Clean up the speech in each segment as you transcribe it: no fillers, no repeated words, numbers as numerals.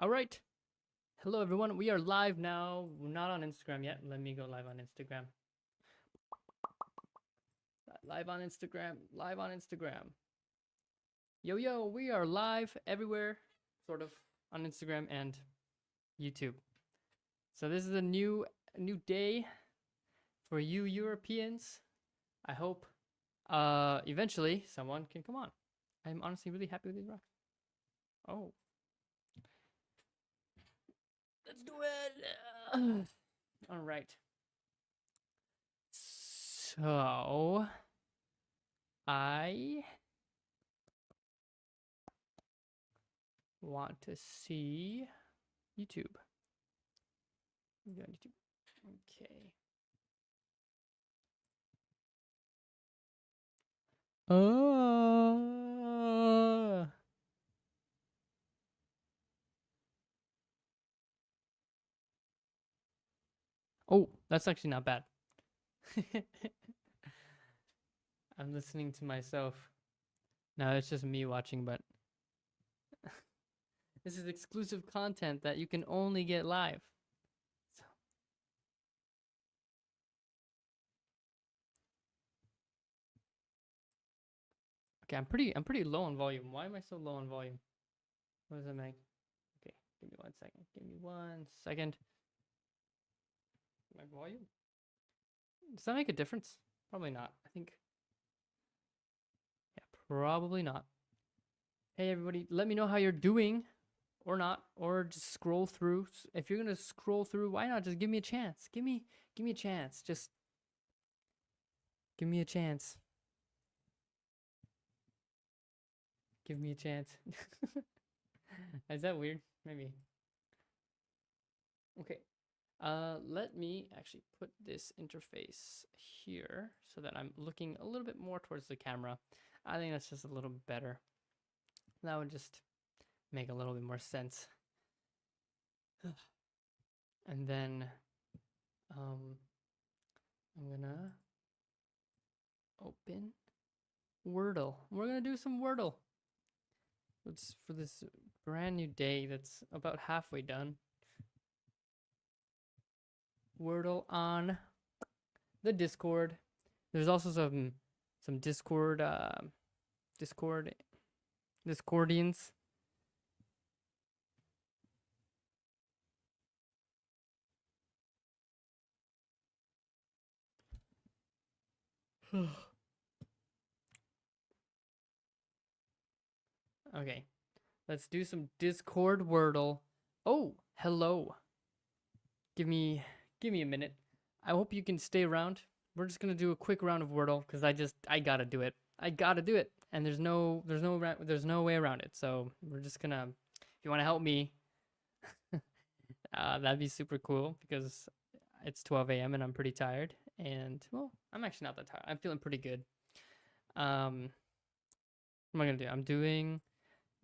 All right. Hello, everyone. We are live now. We're not on Instagram yet. Let me go live on Instagram. Live on Instagram. Live on Instagram. Yo, yo, we are live everywhere, sort of, on Instagram and YouTube. So this is a new day for you Europeans. I hope eventually someone can come on. I'm honestly really happy with these rocks. Oh. Let's do it. All right. So I want to see YouTube. YouTube. Okay. Oh, that's actually not bad. I'm listening to myself. No, it's just me watching, but this is exclusive content that you can only get live. So. Okay, I'm pretty low on volume. Why am I so low on volume? What does that mean? Okay, give me 1 second. Give me 1 second. My volume? Does that make a difference? Probably not. I think. Yeah, probably not. Hey everybody, let me know how you're doing, or not, or just scroll through. If you're gonna scroll through, why not just give me a chance? Give me a chance. Just give me a chance. Give me a chance. Is that weird? Maybe. Okay. Let me actually put this interface here so that I'm looking a little bit more towards the camera. I think that's just a little better. That would just make a little bit more sense. And then I'm gonna open Wordle. We're gonna do some Wordle. It's for this brand new day that's about halfway done. Wordle on the Discord. There's also some Discordians. Okay, let's do some Discord Wordle. Oh, hello. Give me a minute. I hope you can stay around. We're just gonna do a quick round of Wordle because I gotta do it. I gotta do it, and there's no way around it. So we're just gonna. If you want to help me, that'd be super cool because it's 12 a.m. and I'm pretty tired. And well, I'm actually not that tired. I'm feeling pretty good. What am I gonna do? I'm doing.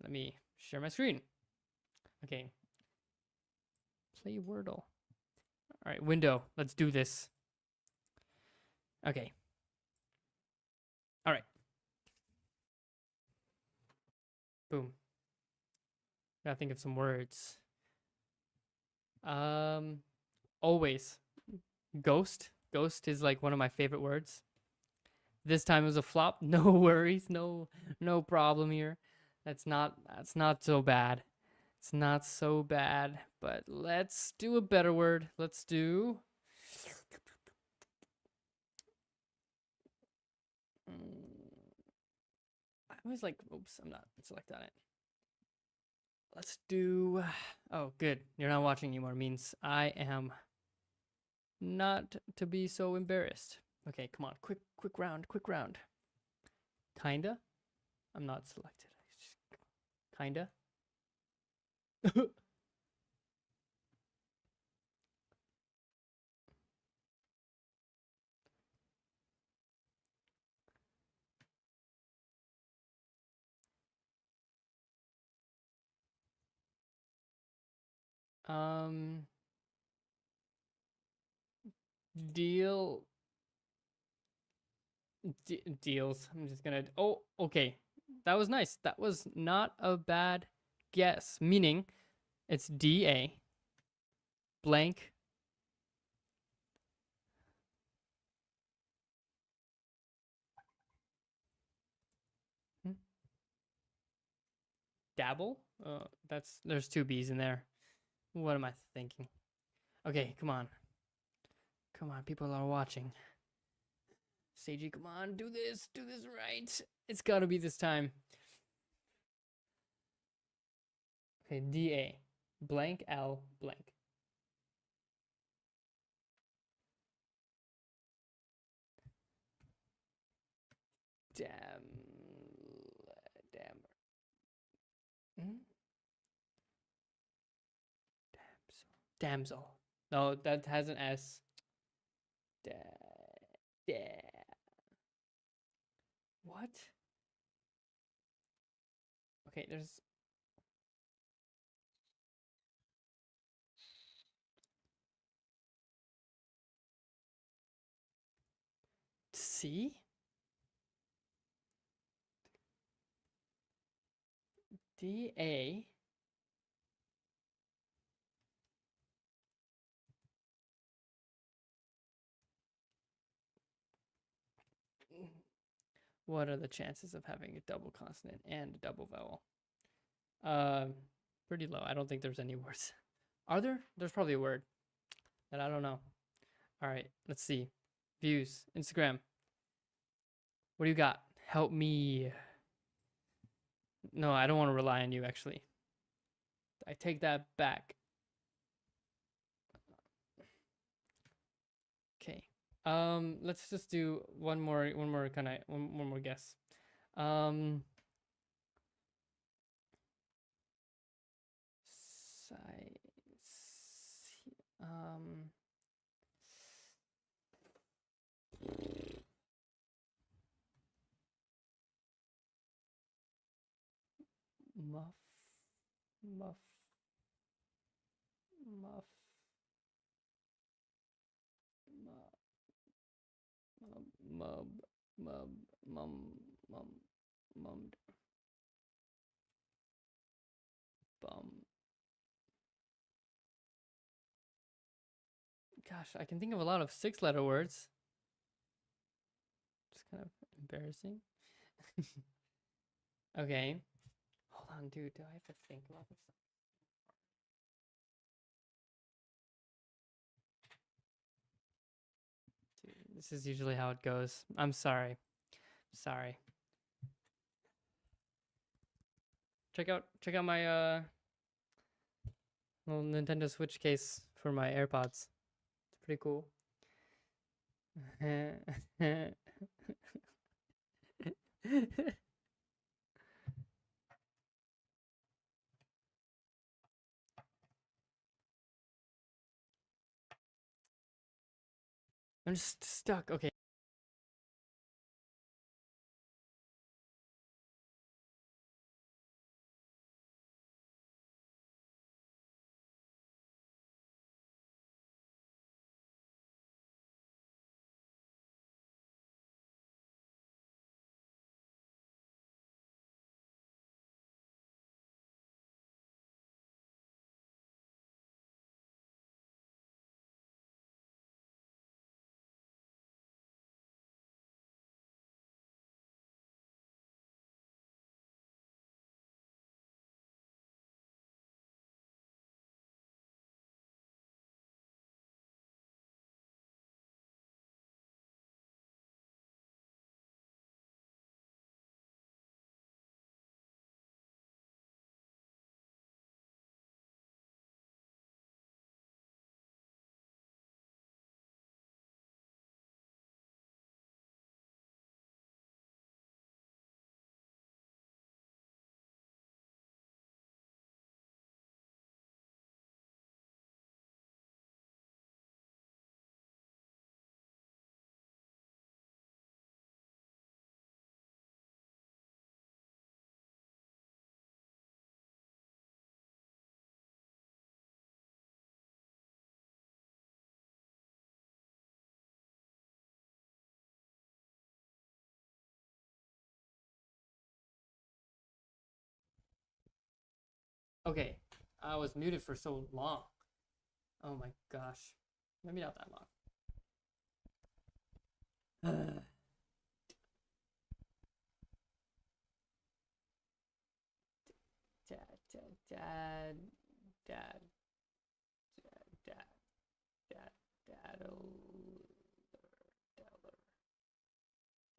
Let me share my screen. Okay. Play Wordle. All right, window. Let's do this. Okay. All right. Boom. Gotta think of some words. Always. Ghost. Ghost is like one of my favorite words. This time it was a flop. No worries. No problem here. That's not so bad. It's not so bad. But let's do a better word. Let's do. I always like. Oops, I'm not select on it. Let's do. Oh, good. You're not watching anymore. Means I am not to be so embarrassed. Okay, come on. Quick round. Kinda. I'm not selected. Kinda. um. Deal. Deals. I'm just gonna. Oh, okay. That was nice. That was not a bad guess. Meaning, It's DA blank dabble. There's two B's in there. What am I thinking? Okay, come on. Come on, people are watching. Seiji, come on, do this right. It's gotta be this time. Okay, DA blank L blank. Damn. Hmm? Damsel. No, that has an S. Da, da. What? Okay, there's C? DA? What are the chances of having a double consonant and a double vowel? Pretty low. I don't think there's any words. Are there? There's probably a word that I don't know. All right, let's see. Views, Instagram. What do you got? Help me. No, I don't want to rely on you, actually. I take that back. Okay. Let's just do one more guess. Um, um, muff, muff, muff, mub, mub, mummed, bum. Gosh, I can think of a lot of 6-letter words. It's kind of embarrassing. Okay. Hold on, dude. Do I have to think about this? Dude, this is usually how it goes. I'm sorry. Sorry. Check out my little Nintendo Switch case for my AirPods. It's pretty cool. I'm just stuck. Okay. Okay. I was muted for so long. Oh my gosh. Maybe not that long. Dad, dad, dad, dad, dad, dad,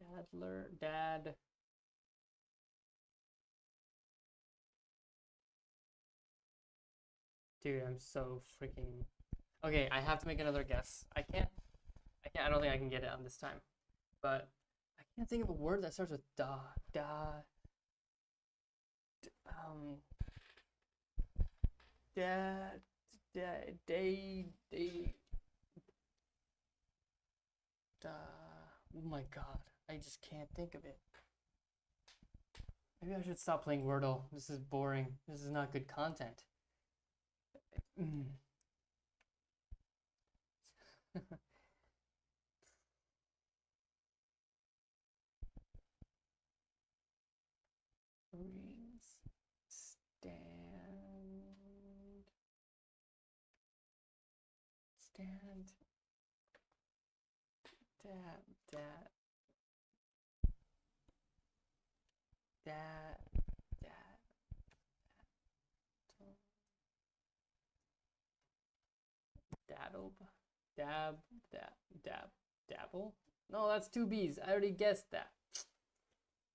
dadler, dad. Dude, I'm so freaking. Okay, I have to make another guess. I can't. I don't think I can get it on this time. But I can't think of a word that starts with da. Um. Dad. Day. Da. Oh my god, I just can't think of it. Maybe I should stop playing Wordle. This is boring. This is not good content. Rings. Stand. Dad. Daddle. Dabble? No, that's two B's. I already guessed that.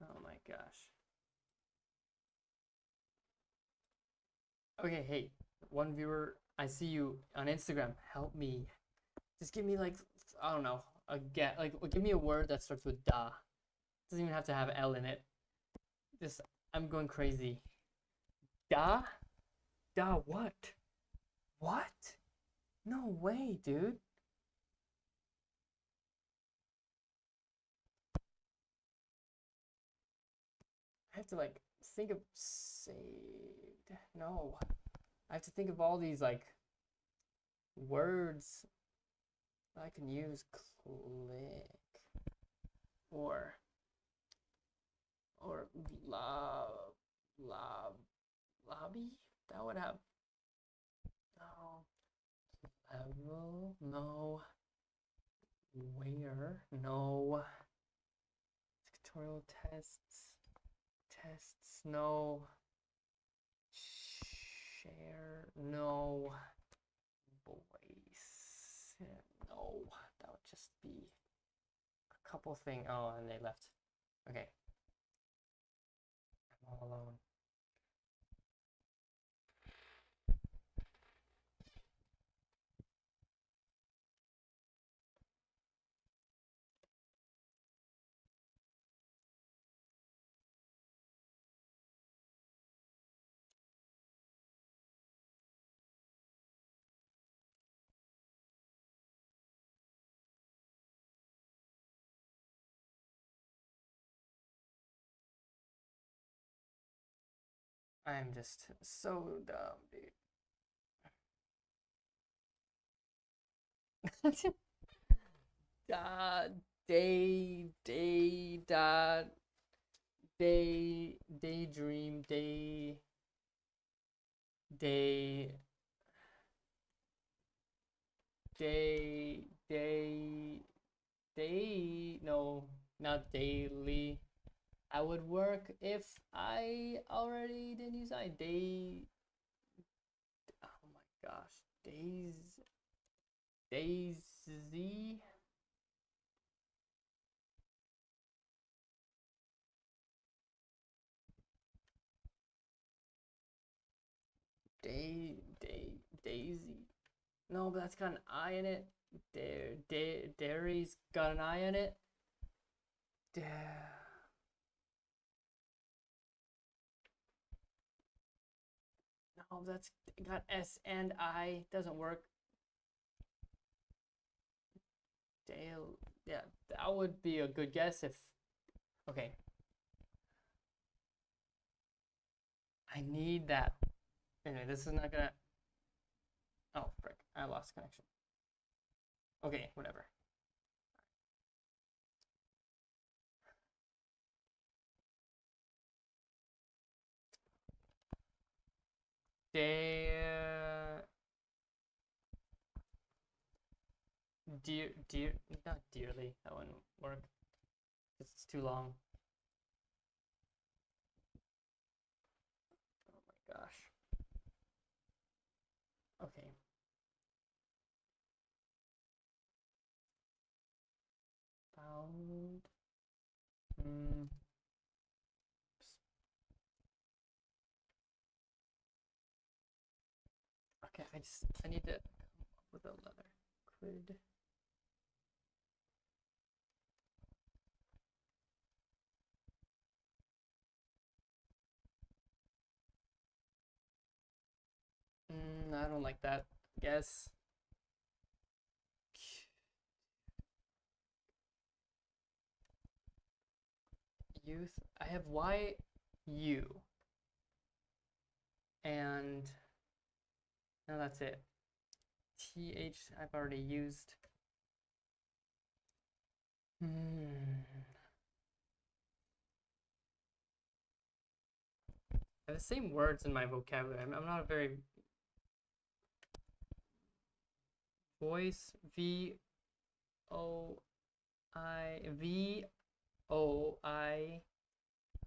Oh my gosh. Okay, hey, one viewer, I see you on Instagram. Help me. Just give me like, I don't know, give me a word that starts with da. Doesn't even have to have L in it. Just, I'm going crazy. Da? Da what? What? No way, dude. I have to like think of saved. No. I have to think of all these like words I can use. Click or lobby. That would have no level. No. Where? No. Tutorial tests. No. Share. No. Voice. No. That would just be a couple things. Oh, and they left. Okay. I'm all alone. I'm just so dumb, dude. Daydream, day, no, not daily. I would work if I already didn't use I. Oh my gosh. Daisy. Daisy. No, but that's got an I in it. Dairy's got an I in it. No, that's got S and I. Doesn't work. Dale. Yeah, that would be a good guess if. Okay. I need that. Anyway, this is not gonna. Oh, frick. I lost connection. Okay, whatever. Dale. not dearly. That wouldn't work. It's too long. Oh my gosh. Okay. Found. Mm. Okay, I need to come up with a letter. Quid. I don't like that. Guess. Youth. I have YU. And no, that's it. TH I've already used. I have the same words in my vocabulary. I'm not a very voice VOI.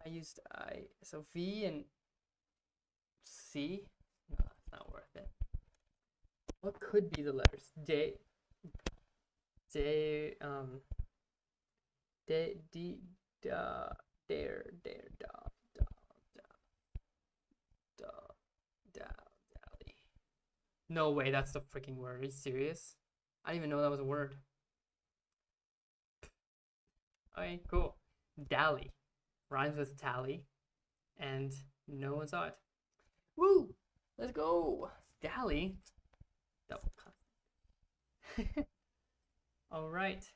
I used I, so V and C. No, that's not worth it. What could be the letters? D, D, D, da, dare, da, da, da, da, dally. No way, that's the freaking word. Are you serious? I didn't even know that was a word. Okay, cool. Dally rhymes with tally, and no one saw it. Woo! Let's go. Dally. Double cut. All right.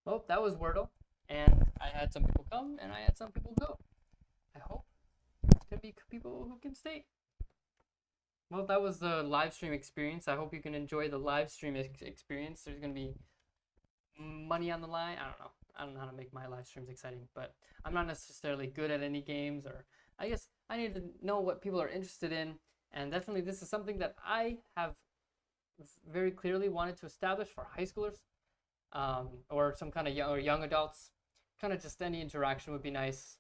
Well, that was Wordle, and I had some people come, and I had some people go. I hope there's gonna be people who can stay. Well, that was the live stream experience. I hope you can enjoy the live stream experience. There's gonna be money on the line. I don't know. I don't know how to make my live streams exciting, but I'm not necessarily good at any games, or I guess I need to know what people are interested in, and definitely this is something that I have very clearly wanted to establish for high schoolers, or some kind of young adults. Kind of just any interaction would be nice.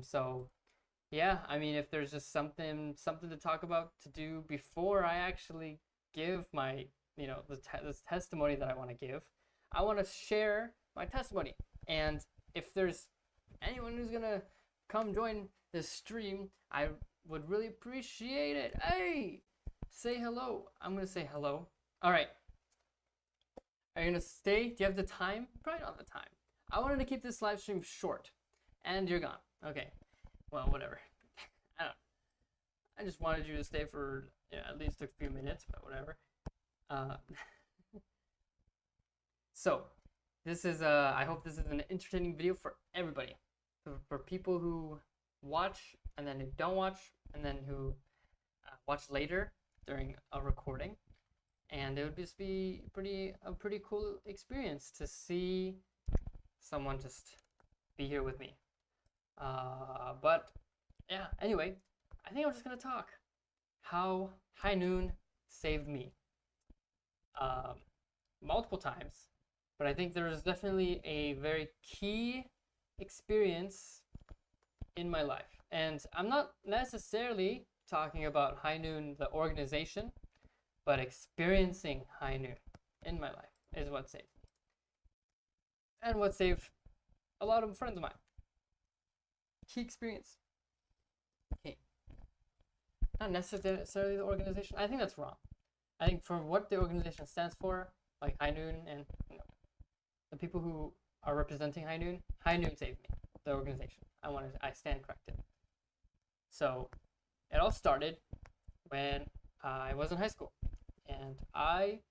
So yeah, I mean, if there's just something to talk about to do before I actually give my, this testimony that I want to give, I want to share my testimony. And if there's anyone who's gonna come join this stream, I would really appreciate it. Hey, say hello. I'm gonna say hello. All right. Are you gonna stay? Do you have the time? Probably not the time. I wanted to keep this live stream short, and you're gone. Okay. Well, whatever. I just wanted you to stay for at least a few minutes, but whatever. So, this is I hope this is an entertaining video for everybody, for people who watch and then who don't watch and then who watch later during a recording, and it would just be a pretty cool experience to see someone just be here with me. But yeah, anyway, I think I'm just gonna talk how High Noon saved me multiple times, but I think there is definitely a very key experience in my life, and I'm not necessarily talking about High Noon the organization, but experiencing High Noon in my life is what saved me, and what saved a lot of friends of mine. Key experience. Okay. Not necessarily the organization. I think that's wrong. I think for what the organization stands for, like High Noon and the people who are representing High Noon saved me. The organization. I stand corrected. So it all started when I was in high school, and I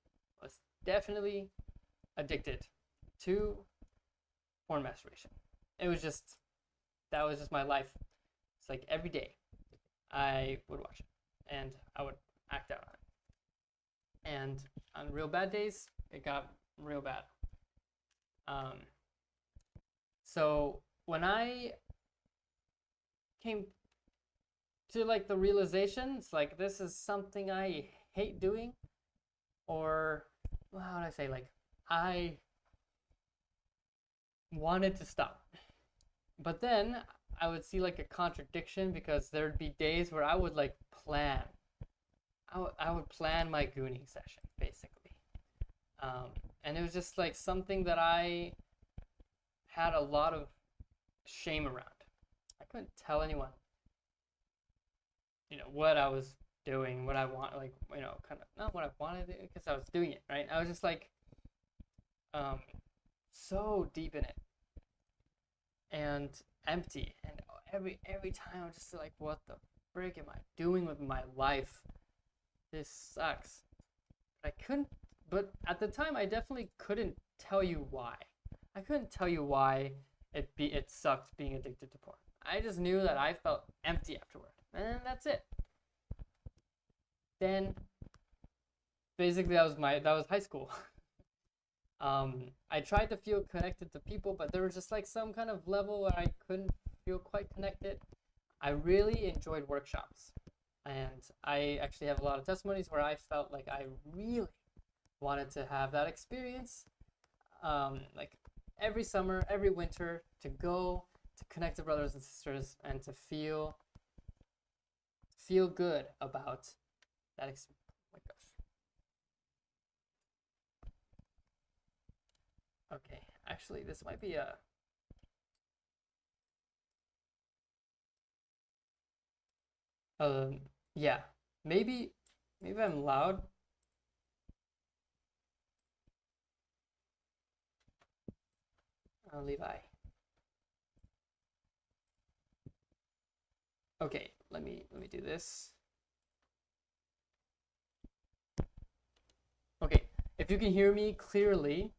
was definitely addicted to porn masturbation. It was just, that was just my life. It's like every day I would watch it and I would act out on it. And on real bad days, it got real bad. So when I came to like the realization, it's like, this is something I hate doing, or well, how would I say, like, I wanted to stop, but then I would see like a contradiction because there'd be days where I would like plan. I would plan my gooning session basically, um, and it was just like something that I had a lot of shame around. I couldn't tell anyone, what I was doing, what I want, like, kind of not what I wanted to do because I was doing it right. I was just like, um, so deep in it and empty, and every time I'm just like, what the frick am I doing with my life? This sucks. I couldn't, but at the time, I definitely couldn't tell you why. I couldn't tell you why it sucked being addicted to porn. I just knew that I felt empty afterward, and that's it. Then basically that was high school. I tried to feel connected to people, but there was just like some kind of level where I couldn't feel quite connected. I really enjoyed workshops, and I actually have a lot of testimonies where I felt like I really wanted to have that experience, like every summer, every winter, to go to connect to brothers and sisters and to feel good about that experience. Oh my gosh. Okay, actually, this might be a. Yeah, maybe I'm loud. Levi. Okay, let me do this. Okay, if you can hear me clearly,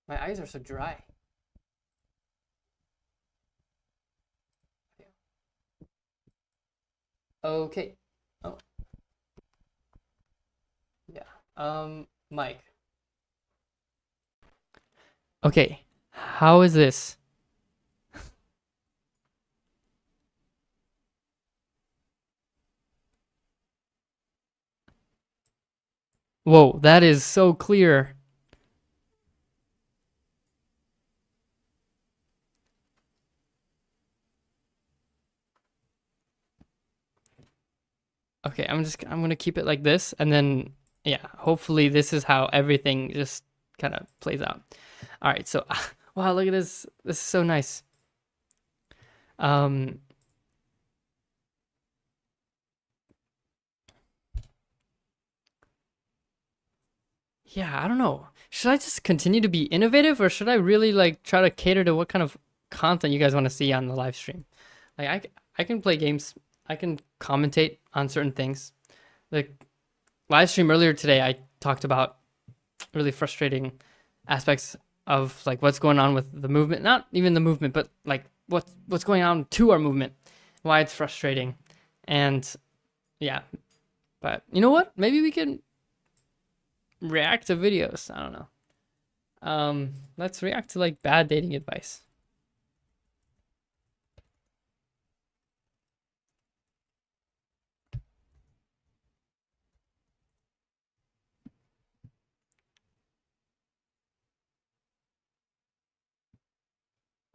my eyes are so dry. Okay. Oh, yeah. Mike. Okay, how is this? Whoa, that is so clear. Okay, I'm gonna keep it like this, and then yeah, hopefully this is how everything just kind of plays out. All right, so wow, look at this. This is so nice. Um, yeah, I don't know. Should I just continue to be innovative, or should I really like try to cater to what kind of content you guys want to see on the live stream? Like I can play games, I can commentate on certain things. Like live stream earlier today, I talked about really frustrating aspects of like what's going on with the movement, not even the movement, but like what's going on to our movement, why it's frustrating. And yeah, but you know what, maybe we can react to videos. I don't know. Let's react to like bad dating advice.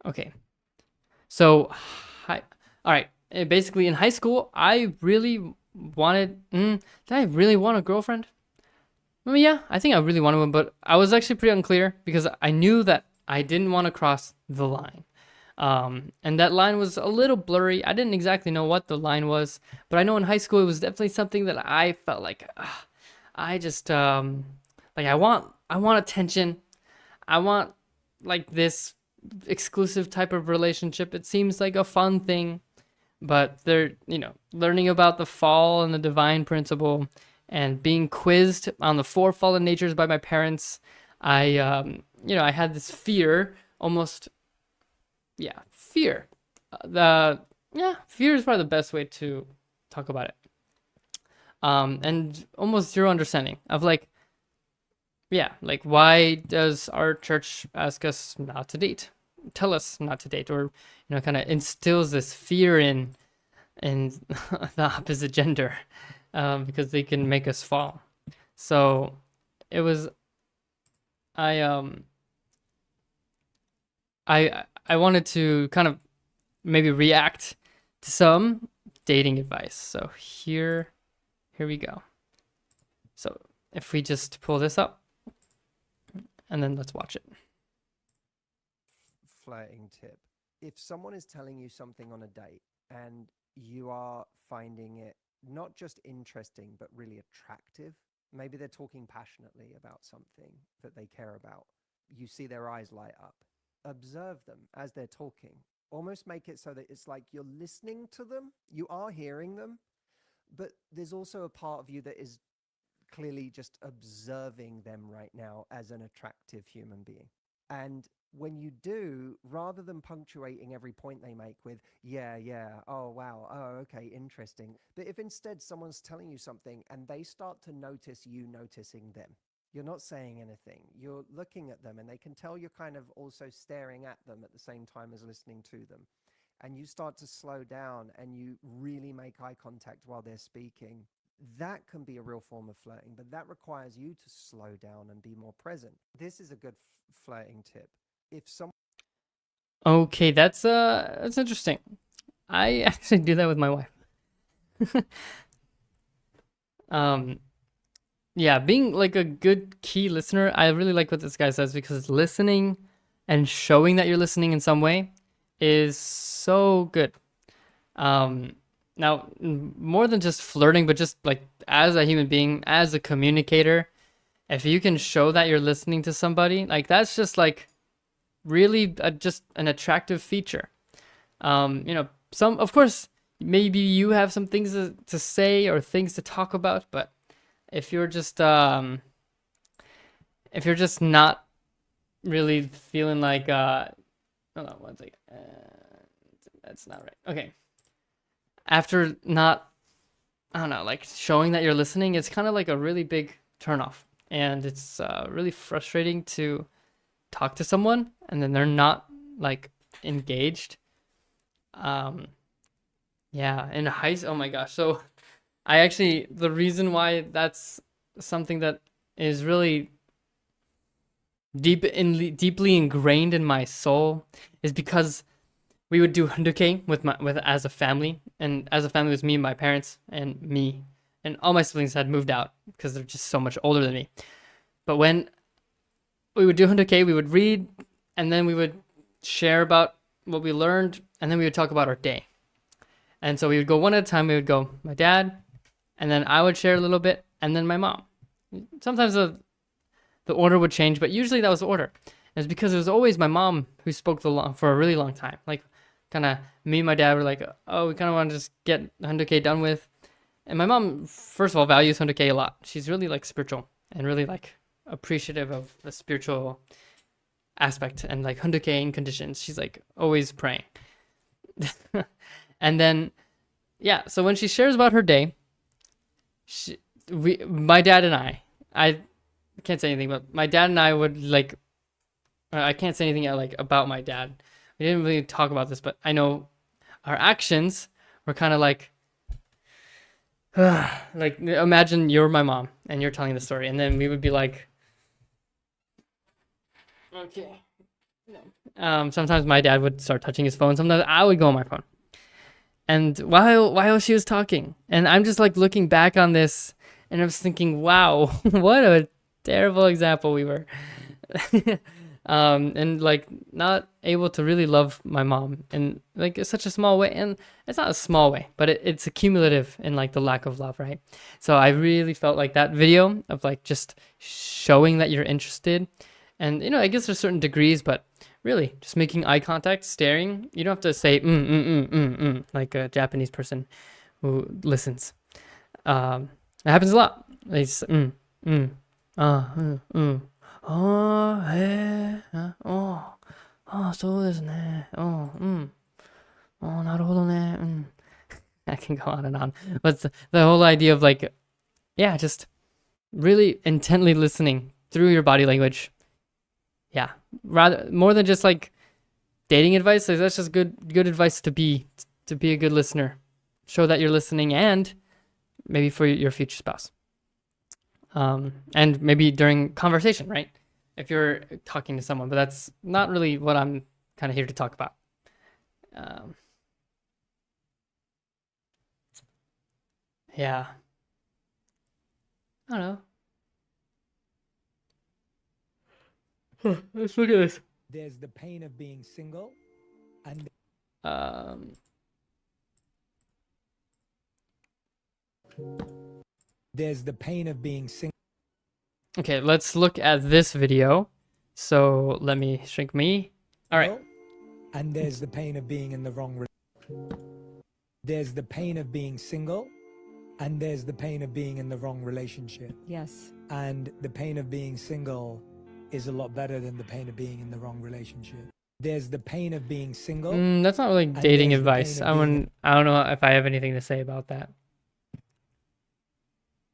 Okay, so hi, all right, basically in high school I really wanted did I really want a girlfriend? I mean, yeah, I think I really wanted one, but I was actually pretty unclear because I knew that I didn't want to cross the line. And that line was a little blurry. I didn't exactly know what the line was, but I know in high school it was definitely something that I felt like I just like I want attention. I want like this exclusive type of relationship. It seems like a fun thing, but they're learning about the fall and the divine principle and being quizzed on the four fallen natures by my parents. I had this fear, almost, yeah, fear. The Yeah, fear is probably the best way to talk about it. And almost zero understanding of like, yeah, like why does our church ask us not to date, tell us not to date, or kind of instills this fear in the opposite gender. because they can make us fall. So it was I I wanted to kind of maybe react to some dating advice. So here we go. So if we just pull this up and then let's watch it. Flirting tip. If someone is telling you something on a date and you are finding it not just interesting, but really attractive, maybe they're talking passionately about something that they care about. You see their eyes light up. Observe them as they're talking. Almost make it so that it's like you're listening to them. You are hearing them, but there's also a part of you that is clearly just observing them right now as an attractive human being. And when you do, rather than punctuating every point they make with, yeah, oh, wow, oh, okay, interesting. But if instead someone's telling you something and they start to notice you noticing them, you're not saying anything, you're looking at them and they can tell you're kind of also staring at them at the same time as listening to them. And you start to slow down and you really make eye contact while they're speaking. That can be a real form of flirting, but that requires you to slow down and be more present. This is a good flirting tip. If someone Okay, that's interesting. I actually do that with my wife. Yeah, being like a good key listener, I really like what this guy says, because listening and showing that you're listening in some way is so good. Now, more than just flirting, but just like as a human being, as a communicator, if you can show that you're listening to somebody, like that's just like really just an attractive feature. Some, of course, maybe you have some things to say or things to talk about, but if you're just not really feeling like hold on one second, that's not right. Okay, after not, I don't know, like showing that you're listening, it's kind of like a really big turnoff, and it's really frustrating to talk to someone and then they're not like engaged. Yeah, in oh my gosh. So the reason why that's something that is really deeply ingrained in my soul is because we would do hunduke with as a family, and as a family it was me and my parents and me, and all my siblings had moved out because they're just so much older than me. But when we would do hunduke, we would read, and then we would share about what we learned, and then we would talk about our day. And so we would go one at a time. We would go my dad, and then I would share a little bit, and then my mom. Sometimes the order would change, but usually that was the order. And it's because it was always my mom who spoke for a really long time. Like, kind of me and my dad were like, oh, we kind of want to just get hunduke done with. And my mom, first of all, values hunduke a lot. She's really like spiritual and really like appreciative of the spiritual aspect and like hunduke conditions. She's like always praying. And then, yeah, so when she shares about her day, my dad and I can't say anything, but my dad and I would like, I can't say anything like about my dad. We didn't really talk about this, but I know our actions were kind of like imagine you're my mom and you're telling the story, and then we would be like, okay. Sometimes my dad would start touching his phone. Sometimes I would go on my phone. And while she was talking, and I'm just like looking back on this, and I was thinking, wow, what a terrible example we were. And like not able to really love my mom in like such a small way. And it's not a small way, but it's accumulative in like the lack of love, right? So I really felt like that video of like just showing that you're interested, and I guess there's certain degrees, but really just making eye contact, staring. You don't have to say like a Japanese person who listens. It happens a lot. They just I can go on and on. But the whole idea of like, yeah, just really intently listening through your body language. Yeah, rather more than just like dating advice. Like, that's just good advice to be a good listener. Show that you're listening and maybe for your future spouse. And maybe during conversation, right? If you're talking to someone, but that's not really what I'm kind of here to talk about. Yeah. I don't know. Let's look at this. There's the pain of being single, and there's the pain of being single. Okay, let's look at this video. So let me shrink me. All right. And there's the pain of being in the wrong. There's the pain of being single, and there's the pain of being in the wrong relationship. Yes. And the pain of being single is a lot better than the pain of being in the wrong relationship. There's the pain of being single. That's not really dating there's the pain advice. of I don't know if I have anything to say about that.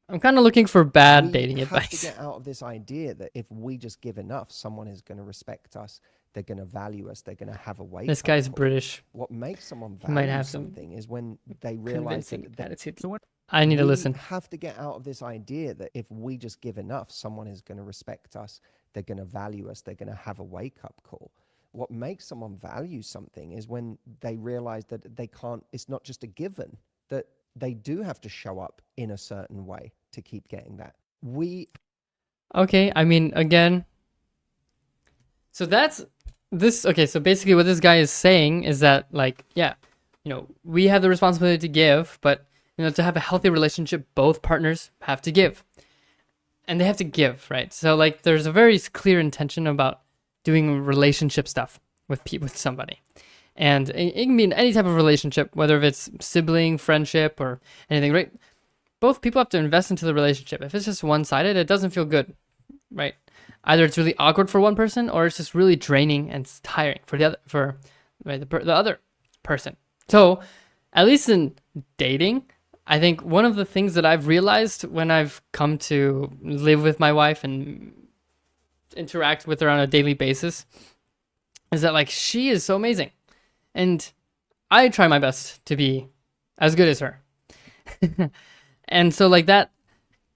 I'm kind of looking for bad dating We have to advice. get out of this idea that if we just give enough, someone is going to respect us. They're going to value us. They're going to have a wake. This guy's British. What makes someone He might value have some something is when they realize Convincing that attitude. I need to we listen. have to get out of this idea that if we just give enough, someone is going to respect us. They're going to value us. They're going to have a wake-up call. What makes someone value something is when they realize that they can't, it's not just a given, that they do have to show up in a certain way to keep getting that. Okay, I mean, again. So that's this. Okay, so basically what this guy is saying is that, like, yeah, we have the responsibility to give, but, to have a healthy relationship, both partners have to give. And they have to give, right? So, like, there's a very clear intention about doing relationship stuff with somebody. And it can be in any type of relationship, whether it's sibling, friendship, or anything, right? Both people have to invest into the relationship. If it's just one-sided, it doesn't feel good, right? Either it's really awkward for one person, or it's just really draining and tiring for the other person. So, at least in dating, I think one of the things that I've realized when I've come to live with my wife and interact with her on a daily basis is that, like, she is so amazing. And I try my best to be as good as her. And so, like, that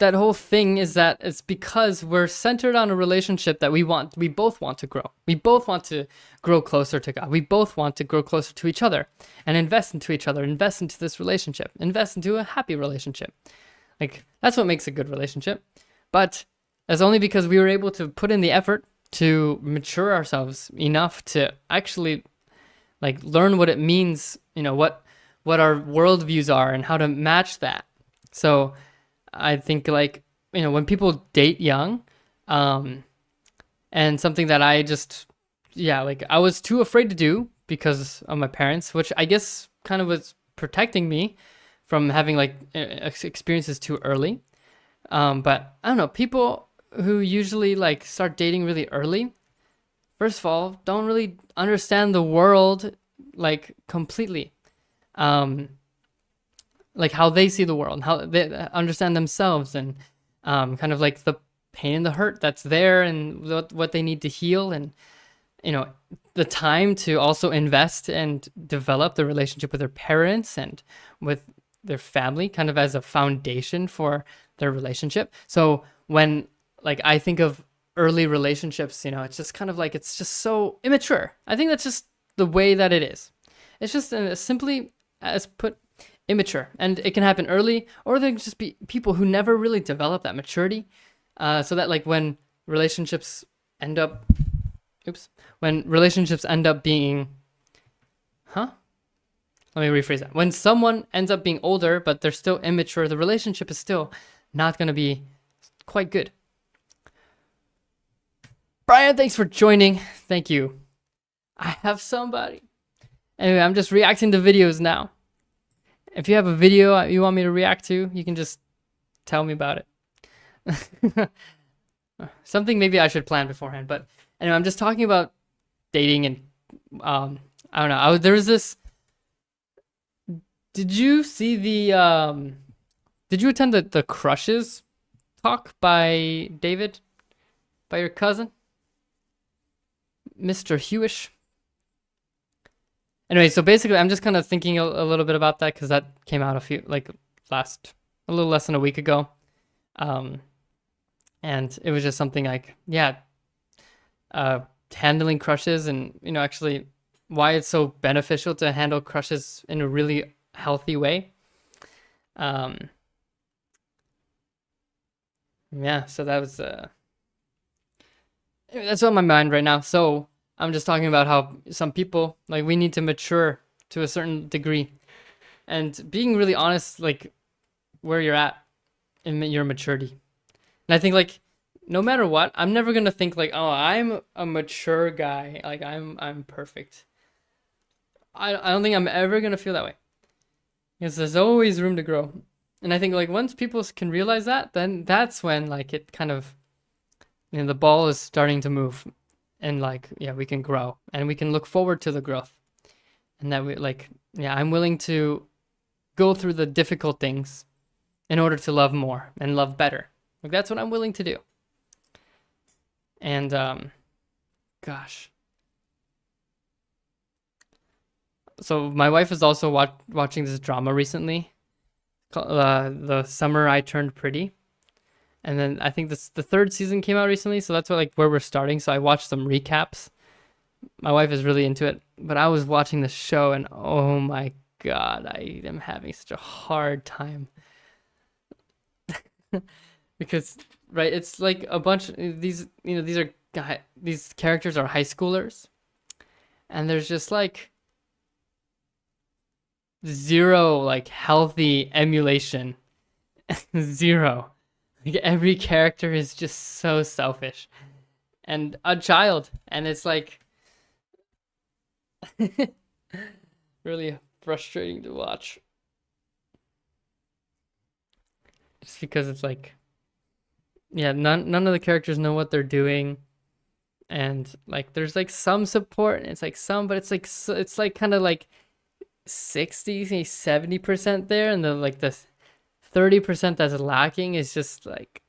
whole thing is that it's because we're centered on a relationship that we both want to grow. We both want to grow closer to God. We both want to grow closer to each other and invest into each other, invest into this relationship, invest into a happy relationship. Like, that's what makes a good relationship. But that's only because we were able to put in the effort to mature ourselves enough to actually, like, learn what it means, what our worldviews are and how to match that. So I think, like, when people date young, and something that I I was too afraid to do because of my parents, which I guess kind of was protecting me from having, like, experiences too early. But I don't know, people who usually, like, start dating really early, first of all, don't really understand the world, like, completely. Like, how they see the world, how they understand themselves, and kind of like the pain and the hurt that's there, and what they need to heal, and the time to also invest and develop the relationship with their parents and with their family, kind of as a foundation for their relationship. So when, like, I think of early relationships, it's just kind of like, it's just so immature. I think that's just the way that it is. It's just simply as put, immature, and it can happen early, or there can just be people who never really develop that maturity, so that, like, when relationships end up being, let me rephrase that. When someone ends up being older, but they're still immature, the relationship is still not going to be quite good. Brian, thanks for joining. Thank you. I have somebody. Anyway, I'm just reacting to videos now. If you have a video you want me to react to, you can just tell me about it. Something maybe I should plan beforehand. But anyway, I'm just talking about dating, and I don't know. There was this. Did you see the? Did you attend the Crushes talk by David, by your cousin, Mr. Hewish? Anyway, so basically, I'm just kind of thinking a little bit about that because that came out last a little less than a week ago. And it was just something like, yeah, handling crushes, and actually why it's so beneficial to handle crushes in a really healthy way. Yeah, so that was that's on my mind right now. So I'm just talking about how some people, like, we need to mature to a certain degree, and being really honest, like, where you're at in your maturity. And I think, like, no matter what, I'm never gonna think like, oh, I'm a mature guy, like I'm perfect. I don't think I'm ever gonna feel that way, because there's always room to grow. And I think, like, once people can realize that, then that's when, like, it kind of, the ball is starting to move, and, like, yeah, we can grow and we can look forward to the growth, and that we, like, yeah, I'm willing to go through the difficult things in order to love more and love better. Like, that's what I'm willing to do. And gosh, so my wife is also watching this drama recently called The Summer I Turned Pretty. And then I think the third season came out recently, so that's where we're starting. So I watched some recaps. My wife is really into it, but I was watching the show, and oh my god, I am having such a hard time. Because, right, it's like a bunch of these these characters are high schoolers, and there's just like zero, like, healthy emulation. Zero. Like, every character is just so selfish and a child, and it's like really frustrating to watch, just because it's like, yeah, none of the characters know what they're doing, and, like, there's like some support, and it's like some, but it's like kind of like 60-70% there, and the 30% that's lacking is just like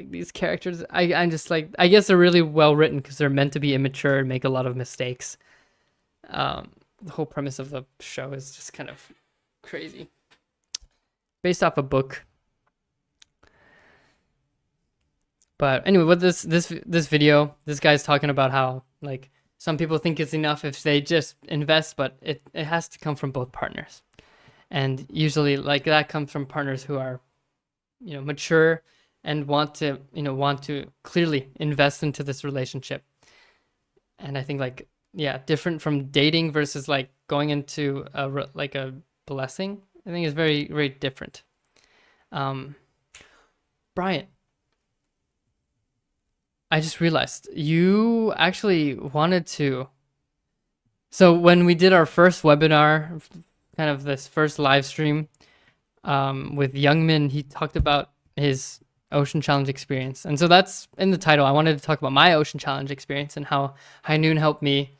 these characters. I'm just like, I guess they're really well written because they're meant to be immature and make a lot of mistakes. The whole premise of the show is just kind of crazy, based off a book. But anyway, with this video, this guy's talking about how, like, some people think it's enough if they just invest, but it has to come from both partners. And usually, like, that comes from partners who are, mature and want to clearly invest into this relationship. And I think, like, yeah, different from dating versus, like, going into a blessing, I think is very, very different. Brian, I just realized you actually wanted to. So when we did our first webinar, kind of this first live stream with Youngmin, he talked about his Ocean Challenge experience. And so that's in the title. I wanted to talk about my Ocean Challenge experience and how High Noon helped me.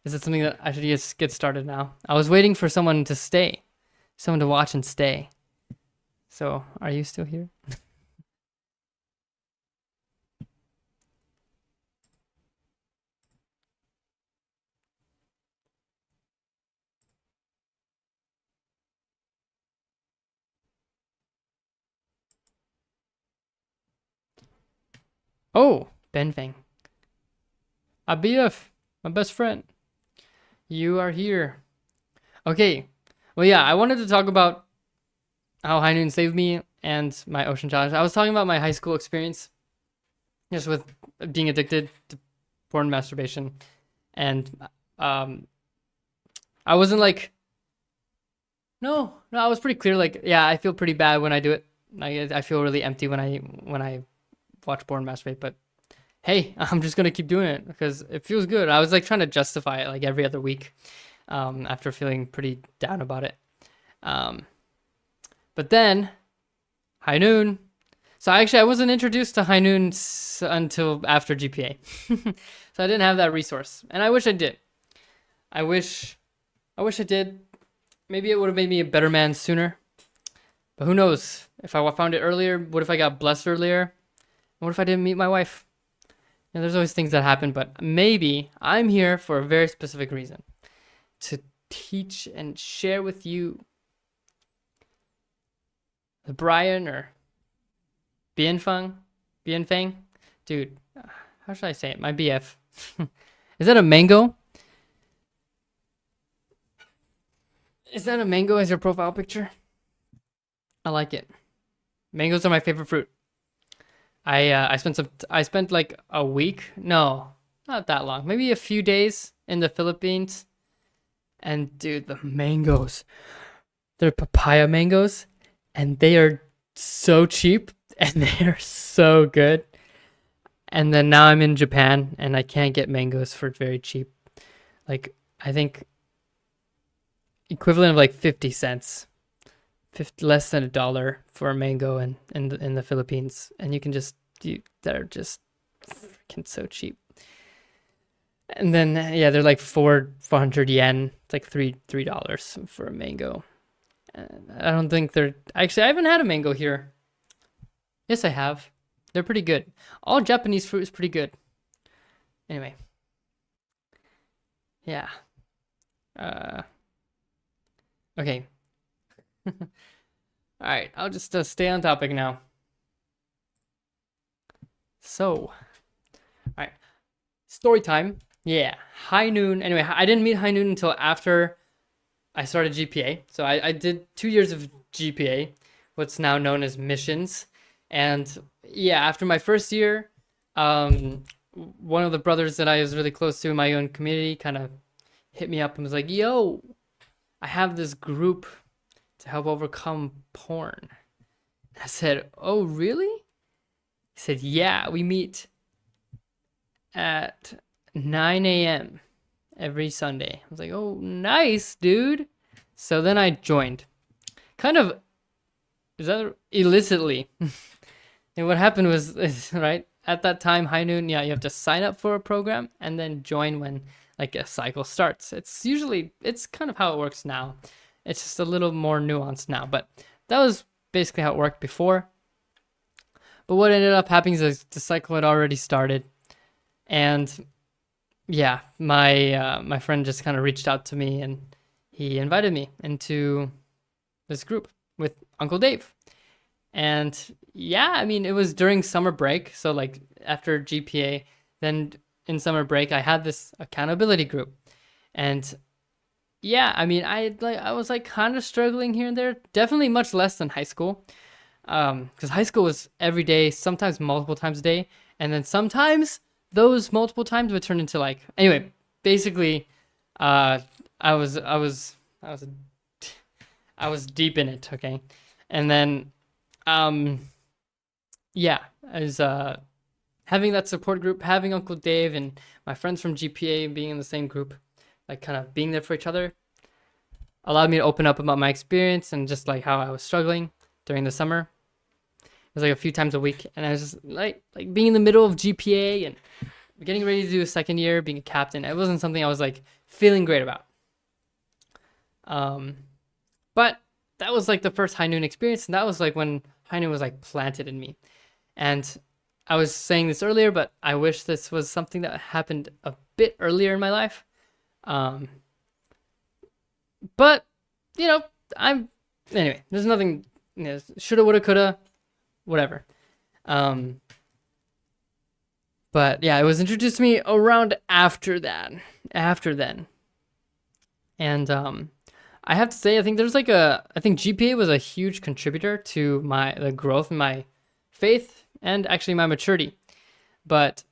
Is it something that I should just get started now? I was waiting for someone to stay, someone to watch and stay. So are you still here? Oh, Ben Feng. Abif, my best friend. You are here. Okay. Well, yeah, I wanted to talk about how High Noon saved me and my Ocean Challenge. I was talking about my high school experience, just with being addicted to porn masturbation. And I wasn't like, no, I was pretty clear. Like, yeah, I feel pretty bad when I do it. I feel really empty when I watch porn masturbate, but hey, I'm just gonna keep doing it because it feels good. I was like trying to justify it like every other week, after feeling pretty down about it. But then High Noon. So I wasn't introduced to High Noon until after GPA, so I didn't have that resource, and I wish I did. I wish I did. Maybe it would have made me a better man sooner. But who knows? If I found it earlier, what if I got blessed earlier? What if I didn't meet my wife? There's always things that happen, but maybe I'm here for a very specific reason. To teach and share with you the Brian or Bianfeng, Bianfeng, dude. How should I say it? My BF. Is that a mango? Is that a mango as your profile picture? I like it. Mangoes are my favorite fruit. I spent like a week. No, not that long. Maybe a few days in the Philippines. And dude, the mangoes. They're papaya mangoes and they are so cheap and they are so good. And then now I'm in Japan and I can't get mangoes for very cheap. Like I think equivalent of like 50 cents. 50, less than $1 for a mango in the Philippines, and you can they're just freaking so cheap. And then yeah, they're like 400 yen. It's like $3 for a mango. And I don't think they're actually. I haven't had a mango here. Yes, I have. They're pretty good. All Japanese fruit is pretty good. Anyway, yeah. Okay. All right, I'll just stay on topic now. So, all right, story time. Yeah, High Noon. Anyway, I didn't meet High Noon until after I started GPA. So I did 2 years of GPA, what's now known as missions. And yeah, after my first year, one of the brothers that I was really close to in my own community kind of hit me up and was like, yo, I have this group to help overcome porn. I said, oh, really? He said, yeah, we meet at 9 a.m. every Sunday. I was like, oh, nice, dude. So then I joined. Kind of, is that illicitly? And what happened was, right, at that time, High Noon, yeah, you have to sign up for a program and then join when like a cycle starts. It's kind of how it works now. It's just a little more nuanced now, but that was basically how it worked before. But what ended up happening is the cycle had already started, and yeah, my friend just kind of reached out to me and he invited me into this group with Uncle Dave. And yeah, I mean, it was during summer break, so like after GPA, then in summer break, I had this accountability group, and yeah, I mean, I was like kind of struggling here and there. Definitely much less than high school, because high school was every day, sometimes multiple times a day, and then sometimes those multiple times would turn into like. Anyway, basically, I was deep in it. Okay, and then, yeah, I was having that support group, having Uncle Dave and my friends from GPA being in the same group. Like kind of being there for each other allowed me to open up about my experience and just like how I was struggling during the summer. It was like a few times a week, and I was just like being in the middle of GPA and getting ready to do a second year, being a captain. It wasn't something I was like feeling great about. But that was like the first High Noon experience, and that was like when High Noon was like planted in me. And I was saying this earlier, but I wish this was something that happened a bit earlier in my life. But you know, anyway, there's nothing, shoulda, woulda, coulda, whatever. But yeah, it was introduced to me around after then. And I have to say, I think GPA was a huge contributor to the growth in my faith and actually my maturity. But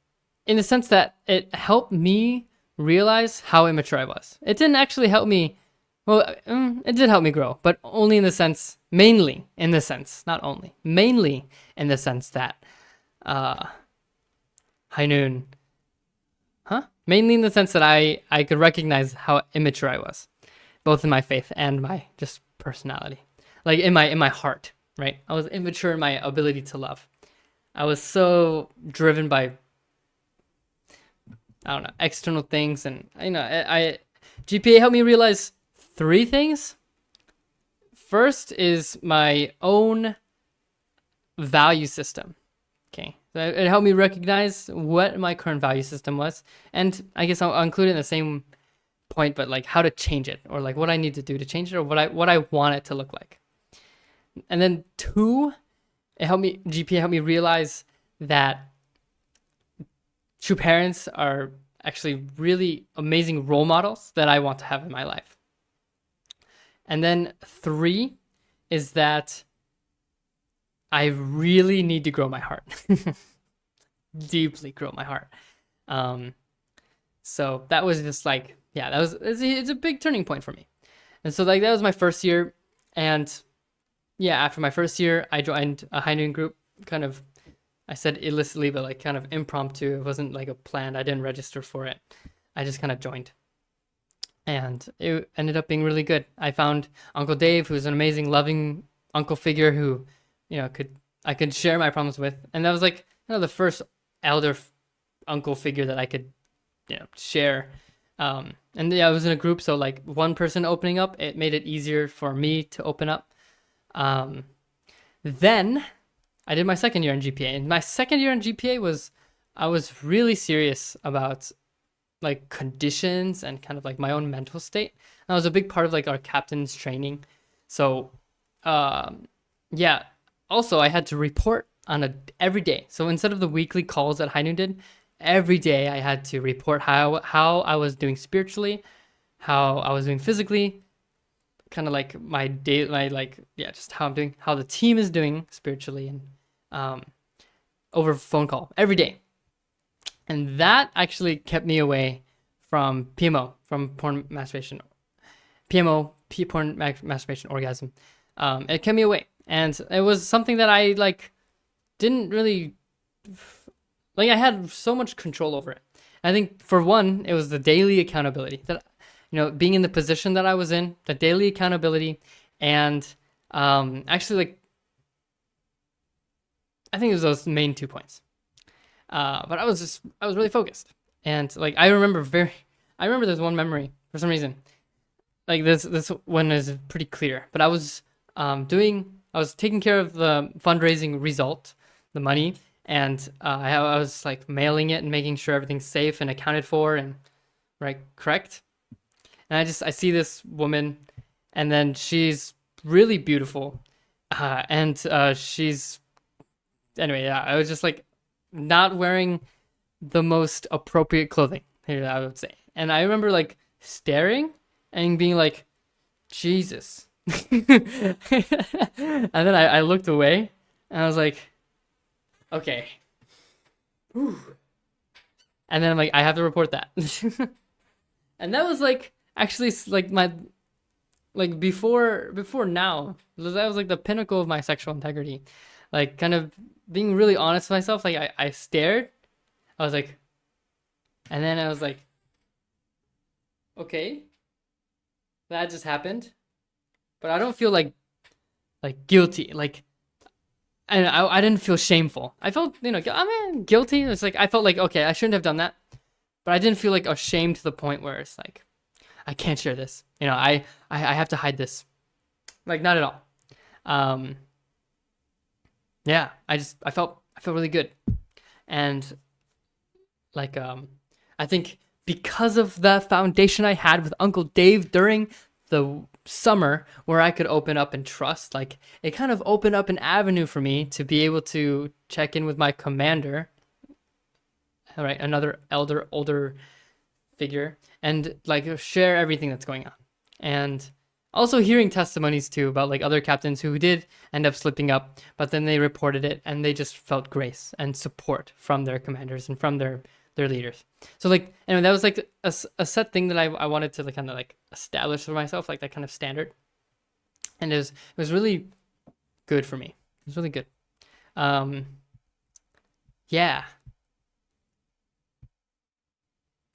in the sense that it helped me realize how immature I was. It didn't actually help me. Well, it did help me grow, but mainly in the sense that High Noon, mainly in the sense that I could recognize how immature I was, both in my faith and my just personality, like in my heart, right? I was immature in my ability to love. I was so driven by, I don't know, external things, and GPA helped me realize 3 things. First is my own value system. Okay, so it helped me recognize what my current value system was, and I guess I'll include it in the same point, but like how to change it, or like what I need to do to change it, or what I want it to look like. And then 2, GPA helped me realize that true parents are actually really amazing role models that I want to have in my life. And then 3 is that I really need to grow my heart. Deeply grow my heart. So that was just like, yeah, it's a big turning point for me. And so like that was my first year. And yeah, after my first year, I joined a High Noon group, kind of, I said illicitly, but like kind of impromptu. It wasn't like a plan. I didn't register for it. I just kind of joined. And it ended up being really good. I found Uncle Dave, who's an amazing, loving uncle figure who, I could share my problems with. And that was like, the first elder uncle figure that I could, share. And yeah, I was in a group, so like one person opening up, it made it easier for me to open up. Then I did my second year in GPA, and my second year in GPA I was really serious about like conditions and kind of like my own mental state. And that was a big part of like our captain's training. So, yeah, also I had to report on every day. So instead of the weekly calls that High Noon did, every day I had to report how I was doing spiritually, how I was doing physically, kind of like my day, just how I'm doing, how the team is doing spiritually, and over phone call every day. And that actually kept me away from PMO, from porn masturbation, porn masturbation orgasm. It kept me away, and it was something that I didn't really I had so much control over it. I think for one, it was the daily accountability that, being in the position that I was in, the daily accountability, and actually I think it was those main 2 points. But I was really focused, and I remember there's one memory for some reason, this one is pretty clear. But I was taking care of the fundraising result, the money, and I was mailing it and making sure everything's safe and accounted for and correct. And I see this woman, and then she's really beautiful, and she's, anyway, yeah, I was just not wearing the most appropriate clothing here, I would say. And I remember staring and being like, Jesus. And then I looked away, and I was like, okay. Whew. And then I'm like, I have to report that. And that was actually my before now, that was the pinnacle of my sexual integrity. Kind of being really honest with myself. I stared, I was like, and then I was like, okay, that just happened, but I don't feel guilty. And I didn't feel shameful. I felt, guilty. It's I felt okay, I shouldn't have done that. But I didn't feel ashamed to the point where it's I can't share this. I have to hide this. Not at all. Yeah, I felt really good. And I think because of the foundation I had with Uncle Dave during the summer where I could open up and trust, it kind of opened up an avenue for me to be able to check in with my commander, all right, another older figure, and share everything that's going on. And also hearing testimonies too about other captains who did end up slipping up, but then they reported it and they just felt grace and support from their commanders and from their leaders. So anyway, that was a set thing that I wanted to kind of establish for myself, that kind of standard. And it was really good for me. It was really good. Yeah.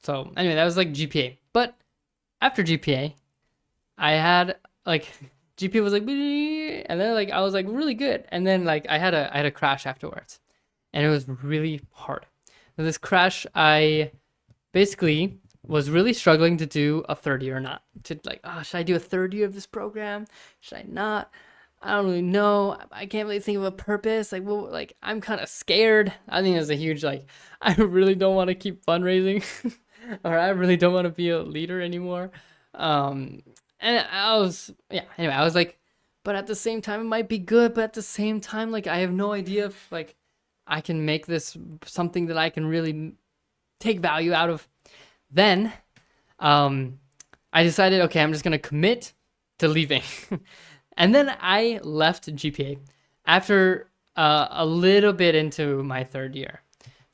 So anyway, that was GPA. But after GPA, I had GPA was and then I was really good, and then I had a crash afterwards, and it was really hard. And this crash, I basically was really struggling to do a third year or not. To should I do a third year of this program? Should I not? I don't really know. I can't really think of a purpose. I'm kind of scared. I think it's a huge I really don't want to keep fundraising, or I really don't want to be a leader anymore. And I was, yeah, anyway, I was but at the same time it might be good, but at the same time like I have no idea if like I can make this something that I can really take value out of. Then I decided, okay, I'm just gonna commit to leaving. And then I left GPA after a little bit into my third year.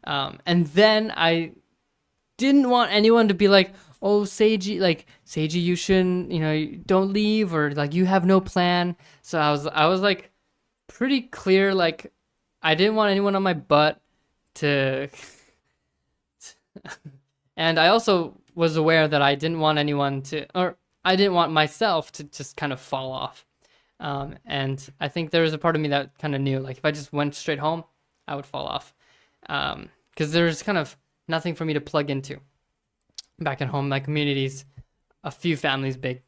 And then I didn't want anyone to be like, oh, Seiji, you shouldn't, don't leave, or like you have no plan. So I was like pretty clear, like I didn't want anyone on my butt to and I also was aware that I didn't want anyone to, or I didn't want myself to just kind of fall off. And I think there was a part of me that kind of knew, like if I just went straight home, I would fall off. Because there's kind of nothing for me to plug into back at home. My community's a few families big,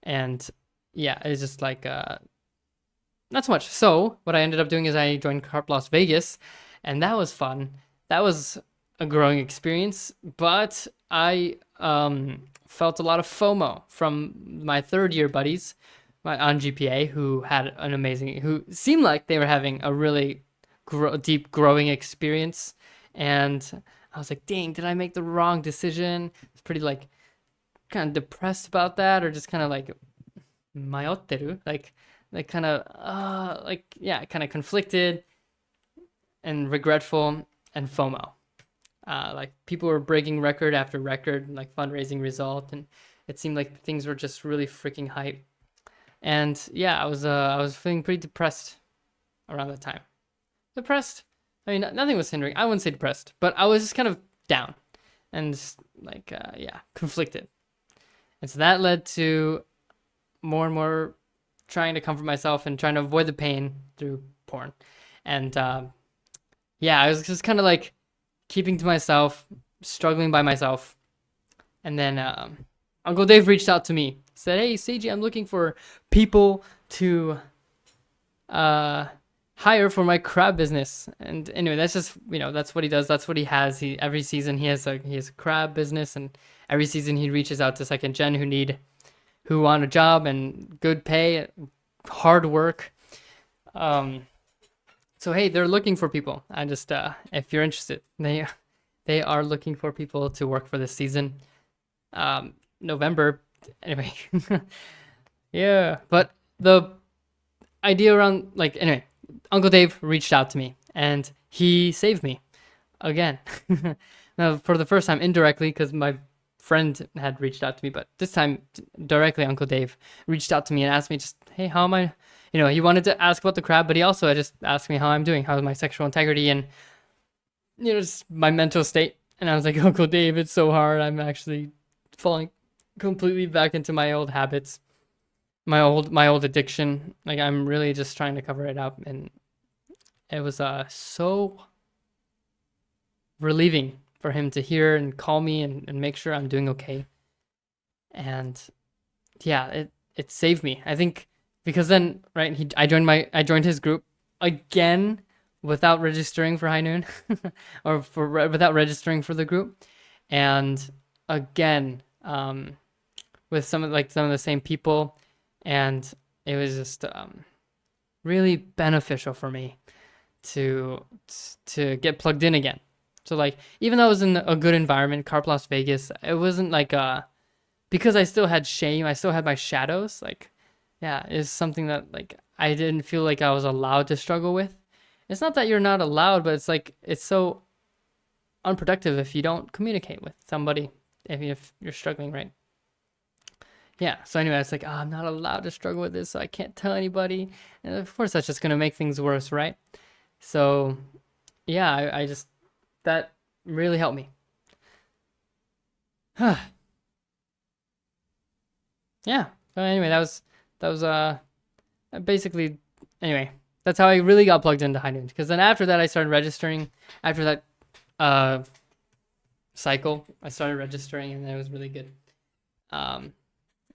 and yeah, it's just like not so much. So what I ended up doing is I joined Carp Las Vegas, and that was fun. That was a growing experience, but I felt a lot of FOMO from my third year buddies on GPA who seemed like they were having a really deep growing experience. And I was like, dang, did I make the wrong decision? It's pretty like kind of depressed about that, or just kind of like mayotteru, like kind of kind of conflicted and regretful and FOMO. Like people were breaking record after record, like fundraising result, and it seemed like things were just really freaking hype. And yeah, I was feeling pretty depressed around that time. Depressed. I mean, nothing was hindering. I wouldn't say depressed, but I was just kind of down and just like conflicted. And so that led to more and more trying to comfort myself and trying to avoid the pain through porn. And I was just kind of like keeping to myself, struggling by myself. And then Uncle Dave reached out to me, said, hey, Seiji, I'm looking for people to hire for my crab business. And anyway, that's just, that's what he does. That's what he has. Every season he has a crab business, and every season he reaches out to second gen who want a job and good pay, hard work. So hey, they're looking for people. I just if you're interested, they are looking for people to work for this season. November, anyway. Yeah, but the idea around Uncle Dave reached out to me and he saved me again. Now for the first time indirectly, because my friend had reached out to me, but this time directly Uncle Dave reached out to me and asked me just, hey, how am I? He wanted to ask about the crab, but he also just asked me how I'm doing, how's my sexual integrity, and just my mental state. And I was like, Uncle Dave, it's so hard. I'm actually falling completely back into my old habits, my old addiction. Like I'm really just trying to cover it up, and it was so relieving for him to hear and call me and make sure I'm doing okay. And yeah, it saved me, I think, because then I joined his group again without registering for High Noon or without registering for the group, and again with some of the same people, and it was just really beneficial for me to get plugged in again. So like, even though I was in a good environment, Carp Las Vegas, it wasn't like because I still had shame, I still had my shadows. Like, yeah, it's something that like I didn't feel like I was allowed to struggle with. It's not that you're not allowed, but it's like it's so unproductive if you don't communicate with somebody if you're struggling, right? Yeah. So anyway, it's like, oh, I'm not allowed to struggle with this, so I can't tell anybody. And of course, that's just gonna make things worse, right? So yeah, I just, that really helped me. Yeah. So anyway, that was basically, anyway, that's how I really got plugged into High Noon. Because then after that, I started registering. After that cycle, I started registering, and it was really good. And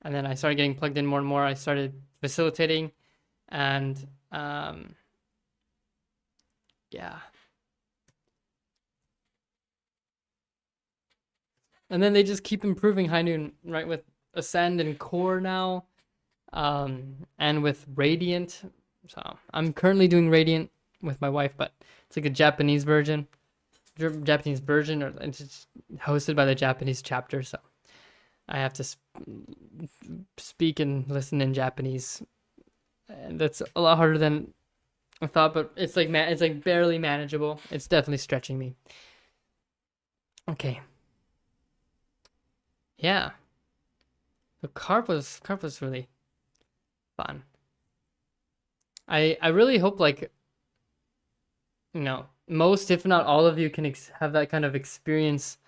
then I started getting plugged in more and more. I started facilitating, and yeah. And then they just keep improving High Noon, right? With Ascend and Core now. and with Radiant. So I'm currently doing Radiant with my wife, but it's like a Japanese version, or it's just hosted by the Japanese chapter. So I have to speak and listen in Japanese, and that's a lot harder than I thought. But it's like it's like barely manageable. It's definitely stretching me. Okay. Yeah. The carp was really fun. I really hope, like, most, if not all of you can have that kind of experience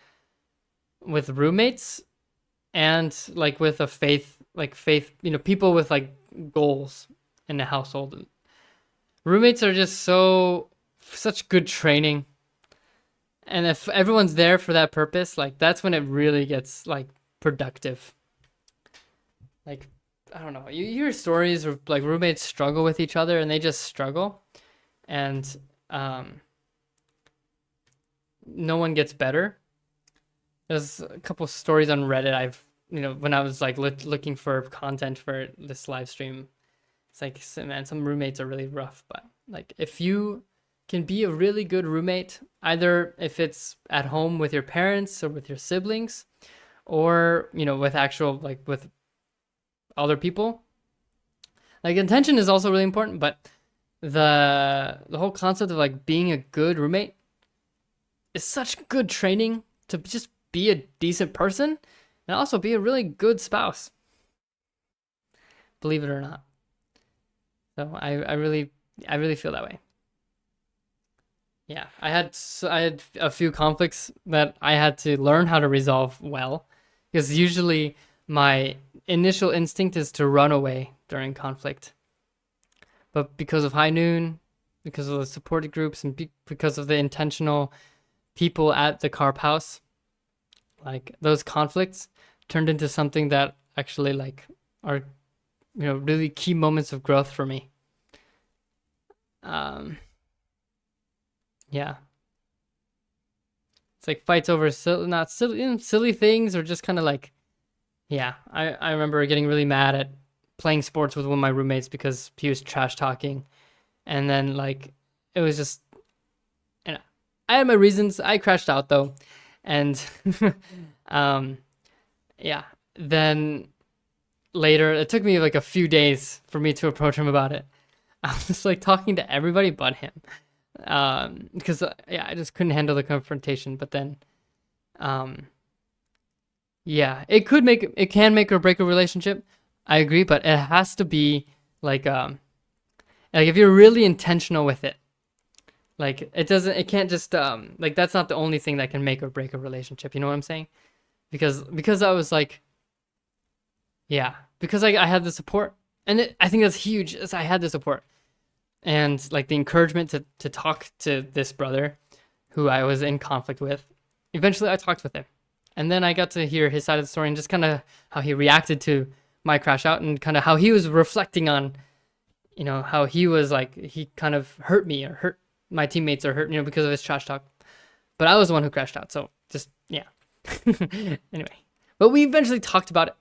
with roommates, and like with a faith, people with like goals in the household. Roommates are just such good training. And if everyone's there for that purpose, like, that's when it really gets like productive. Like, I don't know, you hear stories where like roommates struggle with each other and they just struggle, and no one gets better. There's a couple stories on Reddit when I was like looking for content for this live stream. It's like, man, some roommates are really rough, but like, if you can be a really good roommate, either if it's at home with your parents or with your siblings, or with actual, like, with other people, like, intention is also really important. But the whole concept of like being a good roommate is such good training to just be a decent person and also be a really good spouse, believe it or not. So I really feel that way. Yeah, I had a few conflicts that I had to learn how to resolve well, because usually my initial instinct is to run away during conflict. But because of High Noon, because of the supported groups, and because of the intentional people at the carp house, like, those conflicts turned into something that actually, like, are really key moments of growth for me. Yeah, it's like fights over silly things, or just kind of like, yeah, I remember getting really mad at playing sports with one of my roommates because he was trash talking, and then, like, it was just, and I had my reasons. I crashed out though, and yeah. Then later, it took me like a few days for me to approach him about it. I was just like talking to everybody but him, because yeah, I just couldn't handle the confrontation. But then, yeah, it can make or break a relationship. I agree, but it has to be like if you're really intentional with it, like, it can't just like, that's not the only thing that can make or break a relationship. You know what I'm saying? Because I was like, yeah, because I had the support, and I think that's huge. Is I had the support, and like the encouragement to talk to this brother who I was in conflict with. Eventually I talked with him, and then I got to hear his side of the story, and just kind of how he reacted to my crash out, and kind of how he was reflecting on, how he was like, he kind of hurt me, or hurt my teammates, or hurt, because of his trash talk. But I was the one who crashed out, so just, yeah. Anyway, but we eventually talked about it,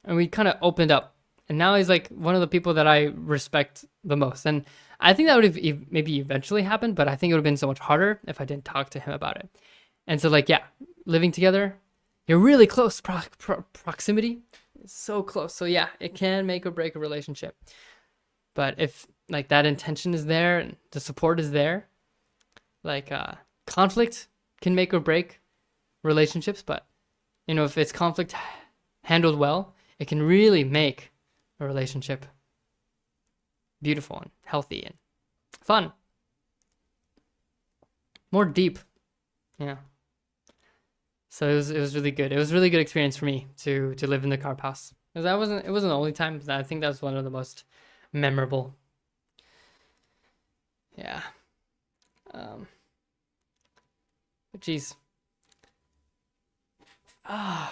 and we kind of opened up, and now he's like one of the people that I respect the most. And I think that would have maybe eventually happened, but I think it would have been so much harder if I didn't talk to him about it. And so, like, yeah, living together, you're really close. Proximity is so close. So yeah, it can make or break a relationship. But if, like, that intention is there and the support is there, like, conflict can make or break relationships. But if it's conflict handled well, it can really make a relationship beautiful and healthy and fun, more deep. Yeah. So it was really good. It was a really good experience for me to live in the carp house, because it wasn't the only time. I think that was one of the most memorable. Yeah. But geez. I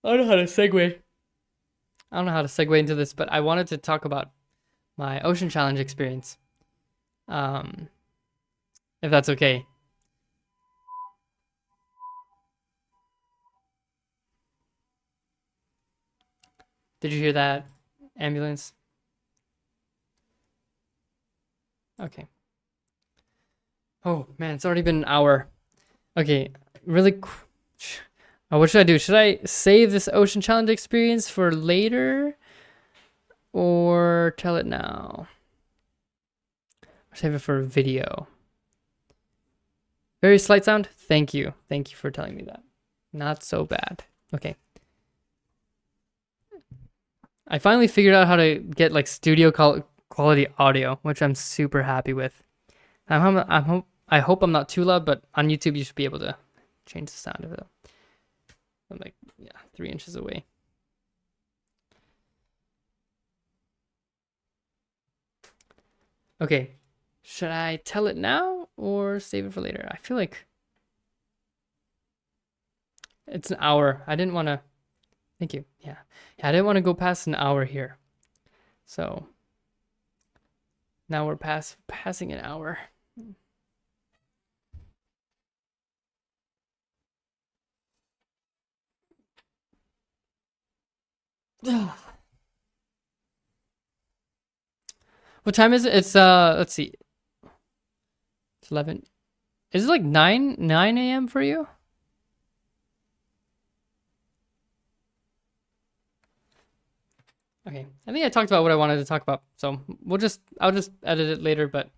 don't know how to segue. I don't know how to segue into this, but I wanted to talk about my Ocean Challenge experience. If that's okay. Did you hear that? Ambulance. Okay. Oh man, it's already been an hour. Okay, really. What should I do? Should I save this ocean challenge experience for later, or tell it now? Or save it for a video. Very slight sound. Thank you. Thank you for telling me that. Not so bad. Okay. I finally figured out how to get like studio quality audio, which I'm super happy with. I hope I'm not too loud, but on YouTube you should be able to change the sound of it. I'm like, yeah, 3 inches away. Okay, should I tell it now or save it for later? I feel like it's an hour. I didn't want to. Thank you. Yeah, I didn't want to go past an hour here. So now we're passing an hour. What time is it? It's let's see. It's 11. Is it like 9 a.m. for you? Okay. I think I talked about what I wanted to talk about. So I'll just edit it later, but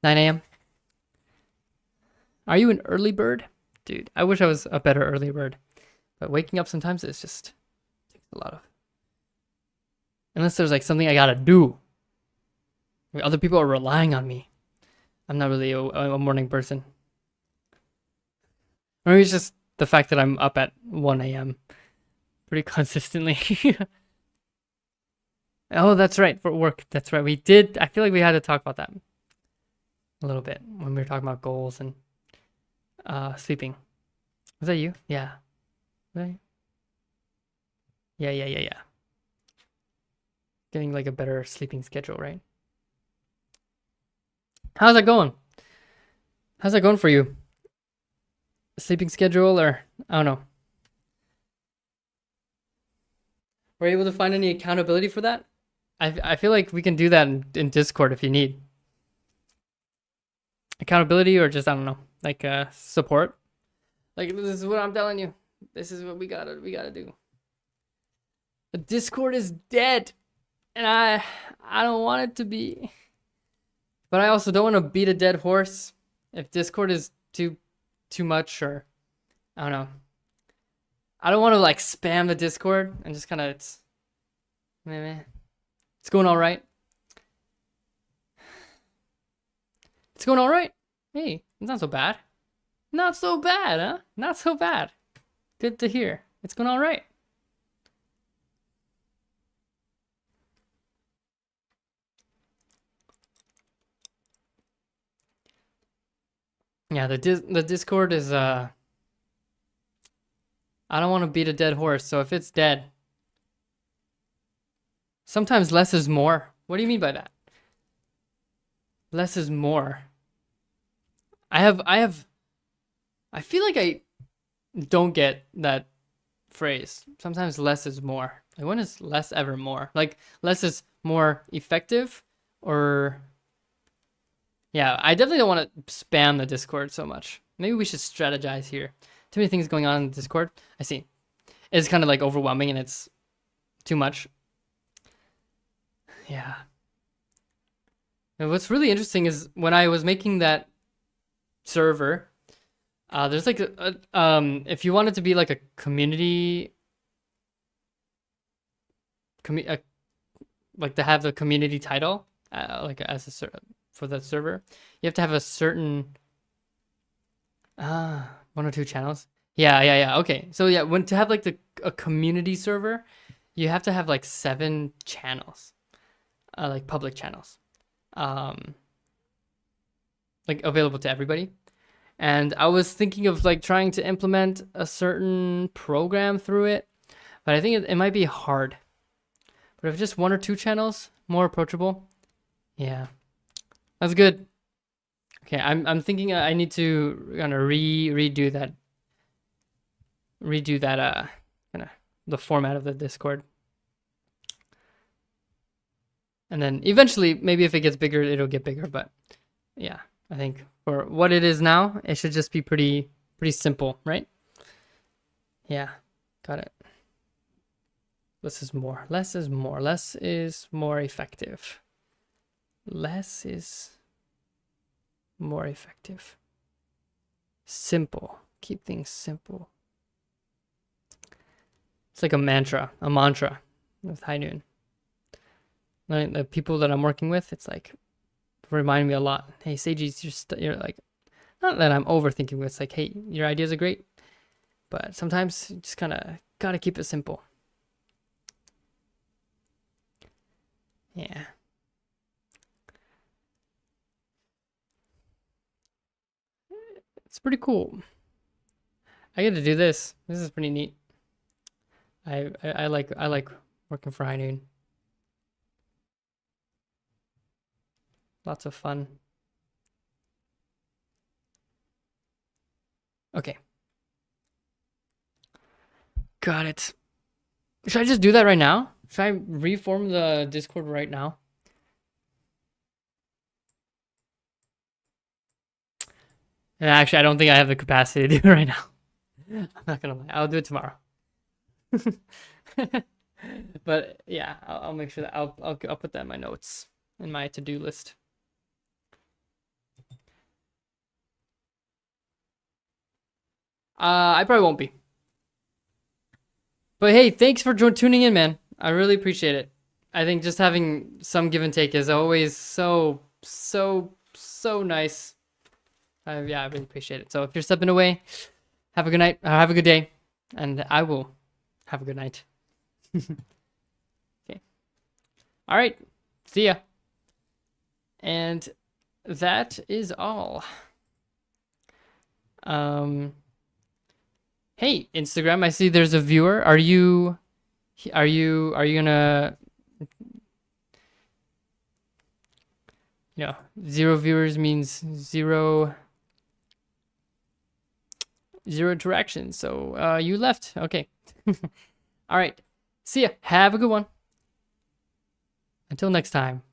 9 a.m. Are you an early bird? Dude, I wish I was a better early bird. But waking up sometimes it's just takes a lot of, unless there's like something I gotta do. Like other people are relying on me. I'm not really a morning person. Or maybe it's just the fact that I'm up at 1 a.m. pretty consistently. Oh, that's right, for work. That's right. We did. I feel like we had to talk about that a little bit when we were talking about goals and sleeping. Was that you? Yeah. Right? Yeah. Getting like a better sleeping schedule, right? How's that going? How's that going for you? Sleeping schedule, or I don't know. Were you able to find any accountability for that? I feel like we can do that in Discord if you need accountability, or just I don't know, like support. Like, this is what I'm telling you. This is what we gotta do. The Discord is dead, and I don't want it to be. But I also don't want to beat a dead horse. If Discord is too much, or I don't know. I don't want to like spam the Discord and just kind of it's going all right. It's going all right. Hey, it's not so bad. Not so bad, huh? Not so bad. Good to hear. It's going all right. Yeah, the Discord is I don't want to beat a dead horse, so if it's dead, sometimes less is more. What do you mean by that? Less is more. I feel like I don't get that phrase. Sometimes less is more. Like, when is less ever more? Like, less is more effective, or yeah, I definitely don't want to spam the Discord so much. Maybe we should strategize here. Too many things going on in the Discord. I see. It's kind of like overwhelming and it's too much. Yeah. And what's really interesting is when I was making that server, there's like if you want it to be like a community, like to have the community title, like as a for the server, you have to have a certain 1 or 2 channels. Yeah. Okay, so yeah, to have like a community server, you have to have like 7 channels, like public channels, like available to everybody. And I was thinking of like trying to implement a certain program through it, but I think it might be hard. But if just 1 or 2 channels, more approachable. Yeah, that's good. Okay, I'm thinking I need to kind of redo that kind of the format of the Discord. And then eventually, maybe if it gets bigger, it'll get bigger. But yeah, I think for what it is now, it should just be pretty simple, right? Yeah, got it. Less is more. Less is more. Less is more effective. Less is more effective. Simple. Keep things simple. It's like a mantra with High Noon. Like the people that I'm working with, it's like remind me a lot. Hey, Seiji, you're like, not that I'm overthinking. It's like, hey, your ideas are great, but sometimes you just kind of gotta keep it simple. Yeah. It's pretty cool. I get to do this. This is pretty neat. I like working for High Noon. Lots of fun. Okay. Got it. Should I just do that right now? Should I reform the Discord right now? And actually, I don't think I have the capacity to do it right now. I'm not gonna lie. I'll do it tomorrow. But yeah, I'll make sure that I'll put that in my notes, in my to-do list. I probably won't be. But hey, thanks for tuning in, man. I really appreciate it. I think just having some give and take is always so nice. Yeah, I really appreciate it. So if you're stepping away, have a good night, have a good day, and I will have a good night. Okay. All right. See ya. And that is all. Hey, Instagram, I see there's a viewer. Are you gonna, 0 viewers means zero interaction. So you left. Okay. All right. See ya. Have a good one. Until next time.